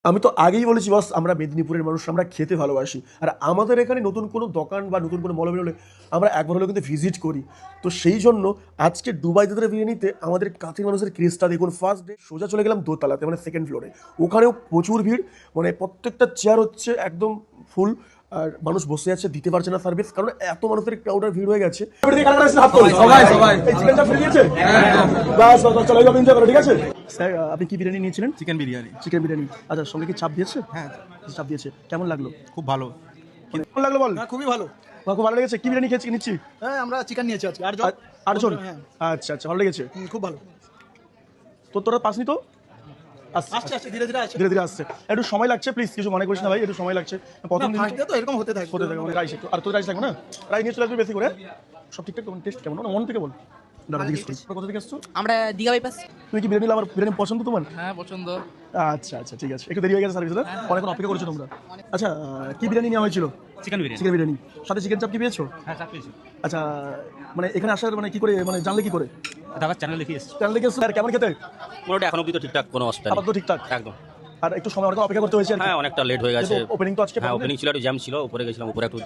আমি তো আগেই বলেছি বস, আমরা মেদিনীপুরের মানুষ, আমরা খেতে ভালোবাসি। আর আমাদের এখানে নতুন কোনো দোকান বা নতুন কোনো মল বেরোলে আমরা একবার হলেও কিন্তু ভিজিট করি। তো সেই জন্য আজকে দুবাই দাদার বিরিয়ানিতে আমাদের কাছের মানুষের ক্রেজটা দেখুন। ফার্স্ট ডে সোজা চলে গেলাম দোতলাতে, মানে সেকেন্ড ফ্লোরে। ওখানেও প্রচুর ভিড়, মানে প্রত্যেকটা চেয়ার হচ্ছে একদম ফুল, আর মানুষ বসে আছে, দিতে পারছে না সার্ভিস, কারণ এত মানুষের ক্রাউডের ভিড় হয়ে গেছে। সবাই এই চিকেনটা ফ্রি দিয়েছে, বাস বাস চলো এবার এনজয় করো, ঠিক আছে? স্যার আপনি কি বিরিয়ানি নিয়েছিলেন? চিকেন বিরিয়ানি। চিকেন বিরিয়ানি, আচ্ছা। সঙ্গে কি চাপ দিয়েছে? হ্যাঁ, চাপ দিয়েছে। কেমন লাগলো? খুব ভালো। কেমন লাগলো বল? হ্যাঁ, খুবই ভালো। খুব ভালো লেগেছে। কি বিরিয়ানি খেয়েছি নিচ্ছি? হ্যাঁ, আমরা চিকেন নিয়েছি আজকে। আটজন? হ্যাঁ, আচ্ছা আচ্ছা, ভালো লেগেছে। খুব ভালো। তো তোরা পাসনি তো? আসছে আসছে, ধীরে ধীরে আসছে। ধীরে ধীরে আসছে, একটু সময় লাগছে, প্লিজ কিছু মনে করিস না ভাই, একটু সময় লাগছে। প্রথম দিন ফার্স্ট ডে তো এরকম হতে থাকে। হতে থাকে, মানে রাইস একটু, আর তোর রাইস লাগবে না? রাইস নিয়ে চলে আসবে বেশি করে। সব ঠিকঠাক? তোমার টেস্ট কেমন? না মন থেকে বল, দাঁড়া জিজ্ঞেস করি। কোথা থেকে আসছো? আমরা দীঘা বাইপাস। তুমি কি বিরিয়ানি, আমার বিরিয়ানি পছন্দ তোমার? হ্যাঁ পছন্দ। আচ্ছা আচ্ছা, ঠিক আছে। একটু দেরি হয়ে গেছে সার্ভিস, অনেকক্ষণ অপেক্ষা করেছো তোমরা। আচ্ছা, কি বিরিয়ানি নেওয়া হয়েছিল? চিকেন বিরিয়ানি। চিকেন বিরিয়ানি, সাথে চিকেন চাপ কি পেয়েছো? হ্যাঁ, চাপ পেয়েছি। আচ্ছা, মানে এখানে আসার মানে কি করে, মানে জানলে কি করে? দাদার চ্যানেল দেখে এসেছি। জানলে কি স্যার কেমন খেতে? মোটামুটি এখন অব্দি তো ঠিকঠাক, কোনো অসুবিধা খাবার তো ঠিকঠাক? নেই একদম। আর একটু সময় অনেক অপেক্ষা করতে হয়েছে আর কি। হ্যাঁ, অনেকটা লেট হয়ে গেছে। ওপেনিং তো আজকে হ্যাঁ, প্রথম দিন। ওপেনিং ছিল, একটু জ্যাম ছিল, উপরে গেছিলাম, উপরে একটু